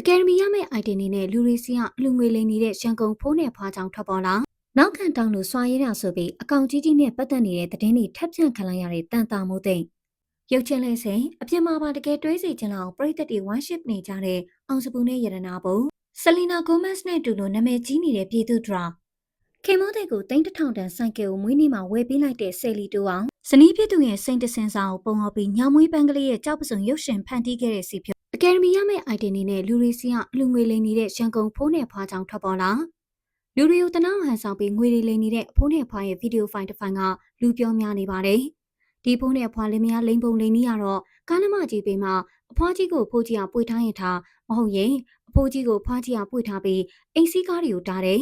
ကယ်ဒမီရမယ့် item တွေနဲ့လူတွေစီကအလူငွေလိမ်နေတဲ့ရန်ကုန်ဖိုးနဲ့ဖွားကြောင်ထွက်ပေါ်လာနောက်ခံတောင်းလို့စွာရဲတာဆိုပြီးအကောင့်ကြီးနဲ့ပတ်သက်နေတဲ့သတင်းတွေထပ်ဖြန့်ခံလိုက်ရတဲ့တန်တာမိုးသိမ့်ရုပ်ချင်းလေးစိန်အပြစ်မှာပါတကယ်တွေးစီခြင်းလောက်ပရိသတ်တွေဝမ်းရှစ်နေကြတဲ့အောင်စပူနဲ့ရတနာပုံဆလီနာဂိုမက်စ်နဲ့တူလို့နာမည်ကြီးနေတဲ့ပြည်သူဒရာခင်မိုးတဲ့ကိုတိန်းတစ်ထောင်တန်ဆိုင်ကယ်ကိုမွေးနေ့မှာဝယ်ပေးလိုက်တဲ့ဆယ်လီတိုအောင်ဇနီးဖြစ်သူရဲ့စိန်တစင်စာကိုပုံဟော်ပြီးညောင်မွေးပန်းကလေးရဲ့ကြောက်ပစုံရုပ်ရှင်ဖန်တီးခဲ့တဲ့စီဖြိုအကယ်ဒမီရမယ့် item တွေနဲ့လူတွေစီကအလူငွေလိမ်နေတဲ့ရန်ကုန်ဖိုးနဲ့ဖွားကြောင်ထွက်ပေါ်လာလူတွေကိုတနာဟန်ဆောင်ပြီးငွေတွေလိမ်နေတဲ့အဖိုးနဲ့ဖွားရဲ့ဗီဒီယိုဖိုင်တစ်ဖိုင်ကလူပြောများနေပါတယ်ဒီဖိုးနဲ့ဖွားလင်းမယားလိမ်ပုံလိမ်နေရတော့ကားနမကြီးပေးမှာအဖွားကြီးကိုဖိုးကြီးကပွေထားရင်ထားမဟုတ်ရင်အဖိုးကြီးကိုဖွားကြီးကပွေထားပြီးအိမ်စီးကားတွေကိုတားတယ်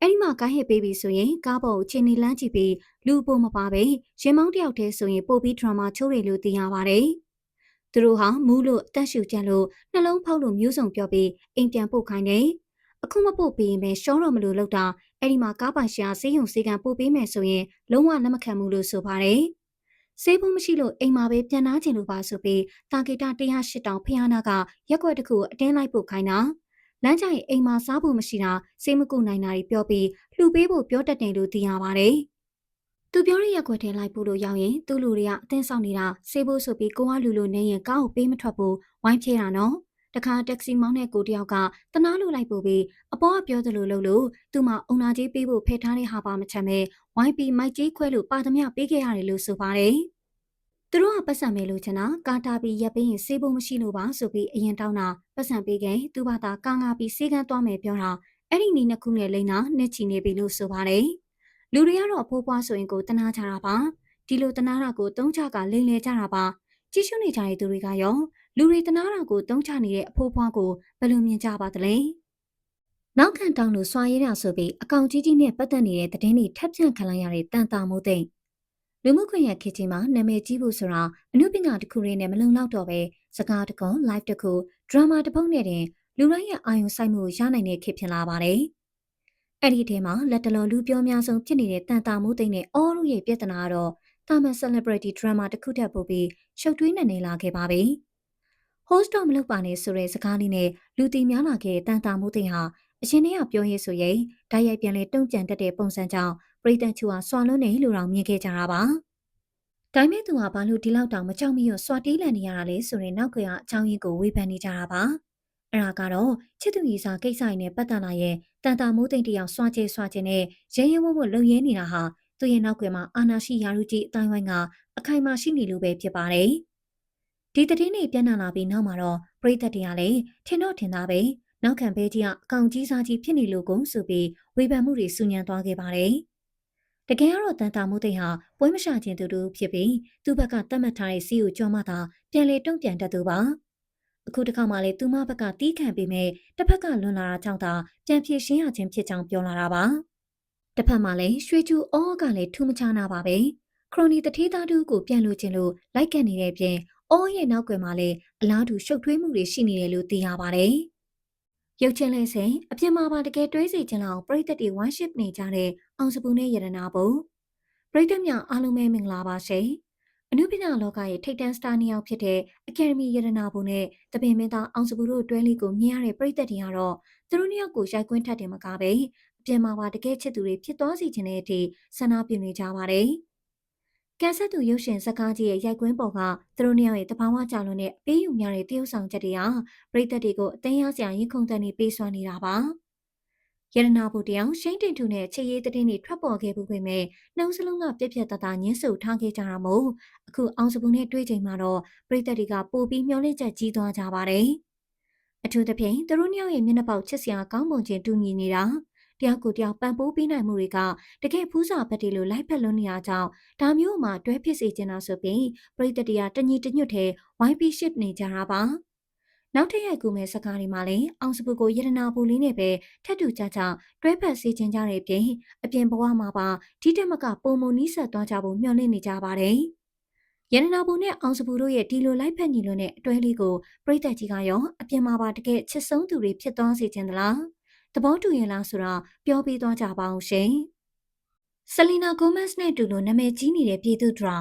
အဲ့ဒီမှာကားဟစ်ပေးပြီးဆိုရင်ကားပေါ်ကိုချင်းနေလန်းကြည့်ပြီးလူပုံမပါပဲရင်မောင်းတယောက်တည်းဆိုရင်ပို့ပြီးဒရာမာချိုးတယ်လို့သိရပါတယ်သူတို့ဟာမူးလို့အသက်ရှူကြလို့နှလုံးဖောက်လို့မျိုးစုံပြောပြီးအိမ်ပြန်ပို့ခိုင်းတယ်အခုမပို့ပေးရင်ပဲရှောတော့မလို့လောက်တာအဲ့ဒီမှာကားပိုင်ရှာဆေးရုံဆေးကန်ပို့ပေးမယ်ဆိုရင်လုံးဝလက်မခံဘူးလို့ဆိုပါတယ်ဆေးဖို့မရှိလို့အိမ်မှာပဲပြန်နာကျင်လို့ပါဆိုပြီးတာဂီတာ108တောင်ဖျားနာကရက်ွက်တစ်ခုအတင်းလိုက်ပို့ခိုင်းတာလမ်းကြိုင်အိမ်မှာစားဖို့မရှိတာဆေးမကုနိုင်တာတွေပြောပြီးလှူပေးဖို့ပြောတတ်တယ်လို့သိရပါတယ်သူပြောတဲ့ရက်ွက်ထဲလိုက်ပို့လို့ရောက်ရင်သူ့လူတွေကအတင်းဆောင်နေတာဆေးဖို့ဆိုပြီးကိုကလူလိုနေရင်ကားကိုပေးမထွက်ဘူးဝိုင်းဖြဲတာနော်တခါတက္ကစီမောင်းတဲ့ကိုတယောက်ကတနာလို့လိုက်ပို့ပြီးအပေါ်ကပြောသလိုလုပ်လို့သူ့မှာအုံနာကြီးပေးဖို့ဖဲထားတဲ့ဟာပါမချမ်းပဲဝိုင်းပြီးမိုက်ကြီးခွဲလို့ပါသမျှပေးခဲ့ရတယ်လို့ဆိုပါတယ်သူတို့ကပတ်စံမဲလို့ချင်တာကားတာပြီးရပ်ပေးရင်ဆေးဖို့မရှိလို့ပါဆိုပြီးအရင်တောင်းတာပတ်စံပေးခဲ့သူ့ဘာသာကာငါပြီးဆေးကန်းသွားမယ်ပြောတာအဲ့ဒီနီးနှစ်ခုနဲ့လိမ့်တာနှစ်ချီနေပြီလို့ဆိုပါတယ်လူတွေကတော့ဖိုးပွားဆိုရင်ကိုတနာကြတာပါဒီလိုတနာတာကိုတုံးချကလိမ့်လေကြတာပါကြည့်ရှုနေကြတဲ့သူတွေကရောလူတွေတနာတာကိုတုံးချနေတဲ့အဖိုးဖွားကိုဘယ်လိုမြင်ကြပါသလဲနောက်ခံတောင်းလို့စွာရဲတာဆိုပြီးအကောင့်ကြီးနဲ့ပတ်သက်နေတဲ့သတင်းတွေထပ်ဖြန့်ခံလိုက်ရတဲ့တန်တာမိုးသိမ့်လူမှုခွင့်ရခေတ်ကြီးမှာနာမည်ကြီးဖို့ဆိုတာအမှုပညာတစ်ခုရင်းနဲ့မလုံလောက်တော့ပဲစကားတကုံ live တစ်ခုဒရာမာတစ်ပုဒ်နဲ့တင်လူတိုင်းရဲ့အာရုံစိုက်မှုရနိုင်တဲ့ခေတ်ဖြစ်လာပါတယ်အဲ့ဒီထဲမှာလက်တလောလူပြောများဆုံးဖြစ်နေတဲ့တန်တာမိုးသိမ့်နဲ့အော်ရုရဲ့ပြဿနာကတော့တာမန် celebrity drama တစ်ခုတည်းပို့ပြီးရှုပ်ထွေးနေလာခဲ့ပါပြီ။ host တော့မလုပ်ပါနဲ့ဆိုတဲ့စကားလေးနဲ့လူသိများလာခဲ့တဲ့တန်တာမိုးသိမ့်ဟာအရင်တည်းကပြောရေးဆိုရင်ဓာတ်ရိုက်ပြန်လဲတုံ့ပြန်တတ်တဲ့ပုံစံကြောင့်ပြည်တန်ချူဟာစွာလွန်းနေလို့တောင်မြင်ခဲ့ကြတာပါ။ဒါပေမဲ့သူကဘာလို့ဒီလောက်တောင်မကြောက်မရွံ့စွာတီးလန့်နေရတာလဲဆိုတဲ့နောက်ကွယ်ကအကြောင်းရင်းကိုဝေဖန်နေကြတာပါ။အဲ့ဒါကတော့ချစ်သူကြီးစာကိစ္စရင်းနဲ့ပတ်သက်လာရဲ့တန်တာမိုးသိမ့်တယောက်စွာကျဲနဲ့ရဲရဲဝံ့ဝံ့လုံရဲနေတာဟာသူရဲ့နောက်ကွယ်မှာအာနာရှိရာလူကြီးအတိုင်းဝိုင်းကအခိုင်အမာရှိနေလို့ပဲဖြစ်ပါတယ်။ဒီသတင်းတွေပြန်လာပြီးနောက်မှာတော့ပြည်သက်တွေကလည်းထင်တော့ထင်သားပဲနောက်ခံဘဲကြီးကအကောင်ကြီးစားကြီးဖြစ်နေလို့ကုန်ဆိုပြီးဝေဖန်မှုတွေဆူညံသွားခဲ့ပါတယ်။တကယ်ကတော့တန်တာမိုးသိမ့်ဟာပွဲမရှာခြင်းတူဖြစ်ပြီးသူ့ဘက်ကတတ်မှတ်ထားတဲ့စီကိုကြော်မှသာပြန်လေတုံ့ပြန်တတ်သူပါ။အခုတစ်ခါမှလည်းသူမဘက်ကတီးခံပေမဲ့တစ်ဖက်ကလွန်လာတာကြောင့်သာပြန်ဖြေရှင်းရခြင်းဖြစ်ကြောင်းပြောလာတာပါ။တစ်ဖက်မှာလည်းရွှေကျူအောကလည်းထူးမခြားနာပါပဲ။ခရိုနီတထေးသားတို့ကိုပြန်လို့ခြင်းလို့လိုက်ကန်နေတဲ့ပြင်အောရဲ့နောက်ကွယ်မှာလည်းအလားတူရှုပ်ထွေးမှုတွေရှိနေတယ်လို့သိရပါတယ်။ရုပ်ချင်းလေးစိန်အပြစ်မှာပါတကယ်တွေးစီခြင်းလောက်ပရိသတ်တွေဝမ်းရှစ်နေကြတဲ့အောင်စပူနဲ့ရတနာပုံပရိသတ်များအားလုံးပဲမင်္ဂလာပါရှင်။အနုပညာလောကရဲ့ထိပ်တန်းစတာနှစ်ယောက်ဖြစ်တဲ့အကယ်ဒမီရတနာပုံနဲ့တပင်မင်းသားအောင်စပူတို့တွဲလေးကိုမြင်ရတဲ့ပရိသတ်တွေကတော့သူတို့နှစ်ယောက်ကိုရိုက်ကွင်းထက်တယ်မကပဲအပြင်မှာပါတကယ်ချစ်သူတွေဖြစ်သွားစီခြင်းတဲ့အထိဆန္ဒပြုနေကြပါတယ်။ကန်ဆက်သူရုပ်ရှင်ဇာတ်ကားကြီးရဲ့ရိုက်ကွင်းပေါ်ကသူတို့နှစ်ယောက်ရဲ့တဘာဝကြလွန်တဲ့အပေးယူများတဲ့တရုပ်ဆောင်ချက်တွေဟာပရိသတ်တွေကိုအသိရစရာရင်ခုန်တန်နေပေးစွမ်းနေတာပါ။ရတနာဘူတယောက်ရှိန်တင်ထူနဲ့ချေရေးတဲ့တွေထွက်ပေါ်ခဲ့မှုပဲမဲ့နှုံးစလုံးကပြက်ပြက်တသားညှင်းဆိုထားခဲ့ကြတာမို့အခုအောင်စပူနဲ့တွေ့ချိန်မှာတော့ပရိသတ်တွေကပိုပြီးမျောလင့်ချက်ကြီးသွားကြပါတယ်။အထူးသဖြင့်သူတို့နှစ်ယောက်ရဲ့မျက်နှာပေါက်ချစ်စရာကောင်းမွန်ခြင်းတူညီနေတာတယောက်ကိုတယောက်ပံ့ပိုးပေးနိုင်မှုတွေကတကယ်ဖူးစာဘက်တွေလိုလိုက်ဖက်လွန်းနေရကြောင်းဒါမျိုးမှတွဲဖြစ်စေချင်တာဆိုပြီးပရိသတ်တွေကတညီတညွတ်ထဲဝိုင်းပြီးရှစ်နေကြတာပါနောက်ထပ်ရိုက်ကူမဲ့စကားတွေမှာလည်းအောင်စပူကိုရတနာပူလေးနဲ့ပဲထပ်တူကြကြတွဲဖက်စေချင်ကြတဲ့ပြင်အပြင်ဘဝမှာပါဒီတက်မကပုံမနီးဆက်သွားကြဖို့မျှော်လင့်နေကြပါတယ်ရတနာပူနဲ့အောင်စပူတို့ရဲ့ဒီလိုလိုက်ဖက်ညီလွန်းတဲ့အတွဲလေးကိုပရိသတ်ကြီးကရောအပြင်မှာပါတကယ်ချစ်ဆုံးသူတွေဖြစ်သွားစေချင်သလားသဘောတူရင်လားဆိုတာပြောပြသွားကြပါအောင်ရှင်ဆလီနာဂိုမက်စ်နဲ့တူလို့နာမည်ကြီးနေတဲ့ပြည်သူဒရာ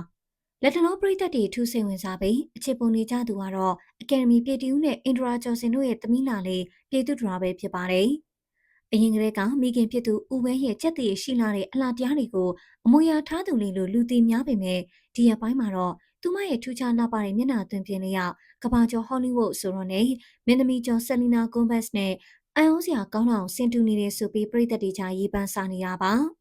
လက်တလောပရိသတ်တွေထူးစိန်ဝင်စားပြီးအချစ်ပုံနေကြသူကတော့အကယ်ဒမီပြည်တူးနဲ့အင်ဒရာကျော်စင်တို့ရဲ့သမီးလာလေးပြည်သူဒရာပဲဖြစ်ပါတယ်။အရင်ကတည်းကမိခင်ဖြစ်သူဦးဝဲရဲ့စက်တည်ရှိလာတဲ့အလားတရားတွေကိုအမွေအထားသူလေးလို့လူသိများပေမဲ့ဒီရက်ပိုင်းမှာတော့သူမရဲ့ထူးခြားလှပတဲ့မျက်နှာသွင်းပြင်းလေးကကဘာကျော်ဟောလိဝုဒ်ဆိုတော့နဲ့မင်းသမီးကျော်ဆယ်လီနာဂွန်ဘတ်စ်နဲ့အန်အိုးစရာကောင်းအောင်ဆင်တူနေတဲ့ဆိုပြီးပရိသတ်တွေကြားရေးပန်းစားနေတာပါ။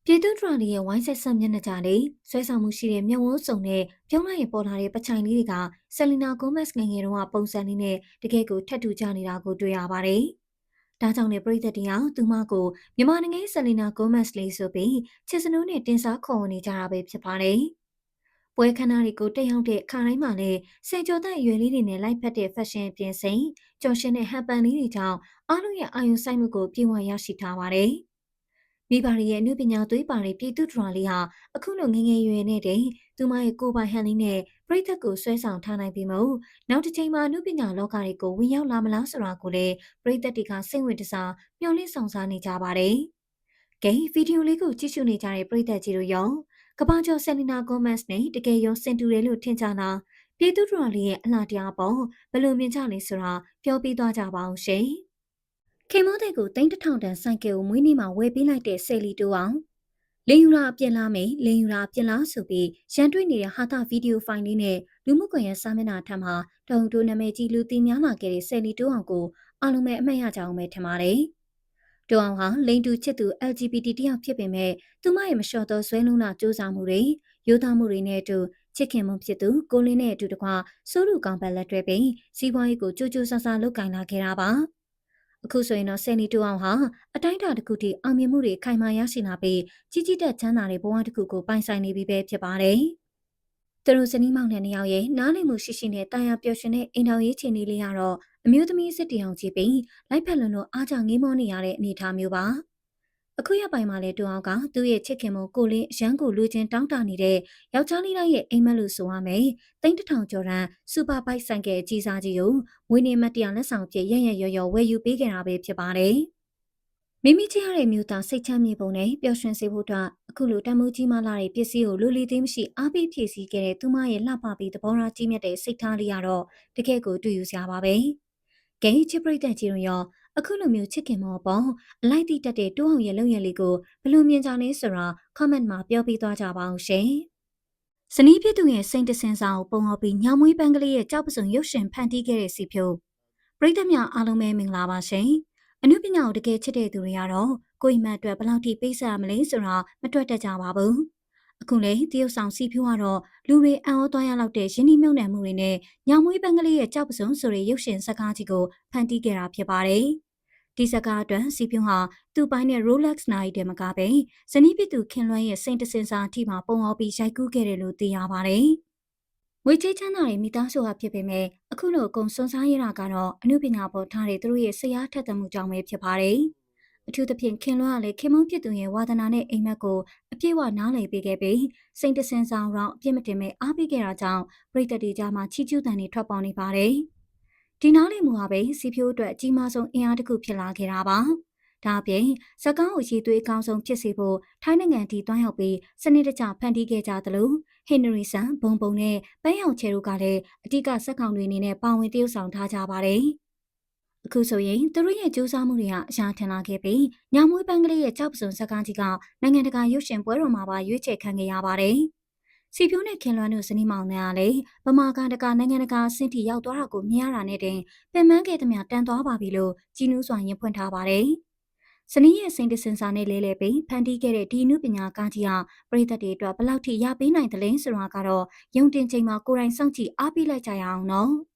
ပြည်သူ့ဒရာလီရဲ့ဝိုင်းဆက်ဆက်မျက်နှာကြလေးဆွဲဆောင်မှုရှိတဲ့မျက်ဝန်းစုံနဲ့ပြုံးလိုက်ရင်ပေါ်လာတဲ့ပချိုင်လေးတွေကဆယ်လီနာဂိုမက်စ်ငယ်ငယ်တုန်းကပုံစံလေးနဲ့တကယ်ကိုထပ်တူကြနေတာကိုတွေ့ရပါတယ်။ဒါကြောင့်လည်းပြည်သက်တရားသူမကိုမြန်မာနိုင်ငံဆယ်လီနာဂိုမက်စ်လေးဆိုပြီးချစ်စနိုးနဲ့တင်စားခေါ်ဝင်နေကြတာပဲဖြစ်ပါတယ်။ပွဲခန်းသားတွေကိုတက်ရောက်တဲ့ခါတိုင်းမှာလည်းစင်ကျော်တဲ့အရွယ်လေးတွေနဲ့လိုက်ဖက်တဲ့ဖက်ရှင်ပြင်စိန်ကျော်ရှင်တဲ့ဟန်ပန်လေးတွေကြောင့်အားလုံးရဲ့အာရုံစိုက်မှုကိုပြေဝရရှိထားပါတယ်။မိဘရဲ့အမှုပညာသွေးပါတဲ့ပြည်သူဒရာလေးဟာအခုလိုငငယ်ရွယ်နဲ့တည်းသူမရဲ့ကိုယ်ပိုင်ဟန်လေးနဲ့ပြိသက်ကိုဆွဲဆောင်ထားနိုင်ပြီမို့နောက်တစ်ချိန်မှာအမှုပညာလောကတွေကိုဝင်ရောက်လာမလားဆိုတာကိုလည်းပြိသက်တွေကစိတ်ဝင်စားမျှော်လင့်ဆောင်စားနေကြပါတယ်။ကဲဗီဒီယိုလေးကိုကြည့်ရှုနေကြတဲ့ပြိသက်ကြီးတို့ရောကဘာကျော်ဆယ်လီနာဂိုမက်စ်နဲ့တကယ်ရောစင်တူတယ်လို့ထင်ကြလားပြည်သူဒရာလေးရဲ့အလားတရားပေါ်ဘယ်လိုမြင်ကြလဲဆိုတာပြောပြသွားကြပါအောင်ရှင်။ခင်မိုးတဲ့ကိုတိန်းတစ်ထောင်တန်ဆိုင်ကယ်ကိုမွေးနေ့မှာဝယ်ပေးလိုက်တဲ့ဆယ်လီတိုးအောင်လင်းယူရာအပြင်းလားမယ်လင်းယူရာအပြင်းလားဆိုပြီးရန်တွေ့နေတဲ့ဟာတာဗီဒီယိုဖိုင်လေးနဲ့လူမှုကွန်ရက်စာမျက်နှာထံမှာတုံတိုနာမည်ကြီးလူသိများလာခဲ့တဲ့ဆယ်လီတိုးအောင်ကိုအားလုံးပဲအမှတ်ရကြအောင်ပဲထင်ပါတယ်။တိုးအောင်ဟာလိန်တူချစ်သူ LGBT တယောက်ဖြစ်ပေမဲ့သူမရဲ့မလျှော့သောဇွဲလုံးလာစူးစမ်းမှုတွေရိုးသားမှုတွေနဲ့အတူချစ်ခင်မှုဖြစ်သူကိုလင်းနဲ့အတူတကွစိုးလူကောင်ပတ်လက်တွဲပြီးစီးပွားရေးကိုကြိုးကြိုးဆဆလုပ်ကင်လာခဲ့တာပါ။အခုဆိုရင်တော့ဆယ်နီတိုအောင်ဟာအတိုင်းအတာတစ်ခုထိအောင်မြင်မှုတွေခိုင်မာရရှိလာပြီးကြီးကြီးတက်ချမ်းသာတဲ့ဘဝတစ်ခုကိုပိုင်ဆိုင်နေပြီပဲဖြစ်ပါတယ်။သူတို့ဇနီးမောင်နှံနှစ်ယောက်ရဲ့နားလည်မှုရှိရှိနဲ့တာယာပျော်ရွှင်တဲ့အိမ်တော်ရေးချင်လေးလေးကတော့အမျိုးသမီးစစ်တီအောင်ကြည့်ပြီးလိုက်ဖက်လွန်လို့အားကြငေးမောနေရတဲ့အနေအထားမျိုးပါ။အခုရပိုင်မှာလဲတူအောင်ကသူ့ရဲ့ချစ်ခင်မကိုလင်းရန်ကိုလူချင်းတောင်းတနေတဲ့ယောက်ျားလေးတိုင်းရဲ့အိမ်မက်လို့ဆိုရမယ်။3000ကျော်ရန်စူပါဘိုက်ဆိုင်ကယ်အကြီးစားကြီးကိုမွေးနေ့မတ်တရားလက်ဆောင်ဖြစ်ရရရော်ရော်ဝယ်ယူပေးခဲ့တာပဲဖြစ်ပါတယ်။မိမိချစ်ရတဲ့မြို့သားစိတ်ချမ်းမြေပုံနဲ့ပျော်ရွှင်စေဖို့အတွက်အခုလိုတမိုးကြီးမားလာတဲ့ပစ္စည်းကိုလူလီသိမ်းမရှိအားပေးဖြည့်ဆည်းခဲ့တဲ့သူမရဲ့လှပပြီးသဘောထားကြီးမြတ်တဲ့စိတ်ထားလေးကတော့တကယ်ကိုတွေ့ယူစရာပါပဲ။ကဲချစ်ပရိသတ်ကြီးတို့ရောအခုလိုမျိုးချစ်ခင်မောပေါ့အလိုက်တိတက်တဲ့တိုးအောင်ရဲ့လုံရလေးကိုဘယ်လိုမြင်ကြလဲဆိုတာ comment မှာပြောပြသွားကြပါအောင်ရှင်။ဇနီးဖြစ်သူရဲ့စိန်တစင်စာကိုပုံဟောပြီးညောင်မွေးပန်းကလေးရဲ့ကြောက်ပစုံရုပ်ရှင်ဖန်တီးခဲ့တဲ့စီဖြိုပရိသတ်များအားလုံးပဲမင်္ဂလာပါရှင်။အနုပညာကိုတကယ်ချစ်တဲ့သူတွေကတော့ကိုယ့်အိမ်မက်အတွက်ဘယ်လောက်ထိပေးဆက်ရမလဲဆိုတာမတွက်တတ်ကြပါဘူး။အခုလေတရုတ်ဆောင်စီဖြိုးကတော့လူတွေအံ့ဩသွားရလောက်တဲ့ရင်းနှီးမြှုပ်နှံမှုတွေနဲ့ညောင်မွေးပန်းကလေးရဲ့ကြောက်ပစုံဆိုတဲ့ရုပ်ရှင်ဇာတ်ကားကြီးကိုဖန်တီးခဲ့တာဖြစ်ပါတယ်။ဒီဇာတ်ကားအတွက်စီဖြိုးဟာသူ့ပိုင်းနဲ့ Rolex နိုင်တဲ့မကပဲဇနီးဖြစ်သူခင်လွှဲရဲ့စိန်တစင်စာအထိမှပုံဟောပြီးရိုက်ကူးခဲ့တယ်လို့သိရပါတယ်။ငွေကြေးချမ်းသာတဲ့မိသားစုဟာဖြစ်ပေမဲ့အခုလိုအကုန်စွန့်စားရတာကတော့အမှုပညာပေါ်ထားတဲ့သူတို့ရဲ့ဆရာထက်သမှုကြောင့်ပဲဖြစ်ပါတယ်။အထူးသဖြင့်ခင်လွှဲကလည်းခင်မုန်းဖြစ်သူရဲ့ဝါသနာနဲ့အိမ်မက်ကိုအပြည့်အဝနားလည်ပေးခဲ့ပြီးစိန်တစင်ဆောင်တော့အပြစ်မတင်မဲ့အားပေးခဲ့တာကြောင့်ပြည်သက်တွေကြားမှာချီးကျူးတန်တွေထွက်ပေါ်နေပါတယ်။ဒီနားလည်မှုဟာပဲစီဖြိုးအတွက်အကြီးမားဆုံးအင်အားတစ်ခုဖြစ်လာခဲ့တာပါ။ဒါအပြင်ဇကားကိုရည်သွေးအကောင်းဆုံးဖြစ်စေဖို့ထိုင်းနိုင်ငံတီတွန်းရောက်ပြီးစနစ်တကျဖန်တီးခဲ့ကြသလိုဟင်နရီဆန်ဘုံဘုံနဲ့ပန်းရောင်ချဲတို့ကလည်းအဓိကစက်ကောင်တွေအနေနဲ့ပါဝင်တရုပ်ဆောင်ထားကြပါတယ်။အခုဆိုရင်သူတို့ရဲ့ကြိုးစားမှုတွေကအရာထင်လာခဲ့ပြီးညမွေးပန်းကလေးရဲ့ကြောက်ပစုံဇကားကြီးကနိုင်ငံတကာရုပ်ရှင်ပွဲတော်မှာပါရွေးချယ်ခံခဲ့ရပါတယ်။စီဖြိုးနဲ့ခင်လွမ်းတို့ဇနီးမောင်နှံကလည်းဗမာကတကာနိုင်ငံတကာအဆင့်ထိရောက်သွားတာကိုမြင်ရတာနဲ့တင်ပင်ပန်းခဲ့သမျှတန်သွားပါပြီလို့ကြီးနူးစွာရင်ဖွင့်ထားပါတယ်။ဇနီးရဲ့စိန်တစင်စာနဲ့လဲလဲပြီးဖန်တီးခဲ့တဲ့ဒီနုပညာကားကြီးဟာပရိသတ်တွေအတွက်ဘယ်လောက်ထိရပေးနိုင်သလဲဆိုတာကတော့ယုံတင်ချိန်မှာကိုယ်တိုင်စောင့်ကြည့်အားပေးလိုက်ကြရအောင်နော်။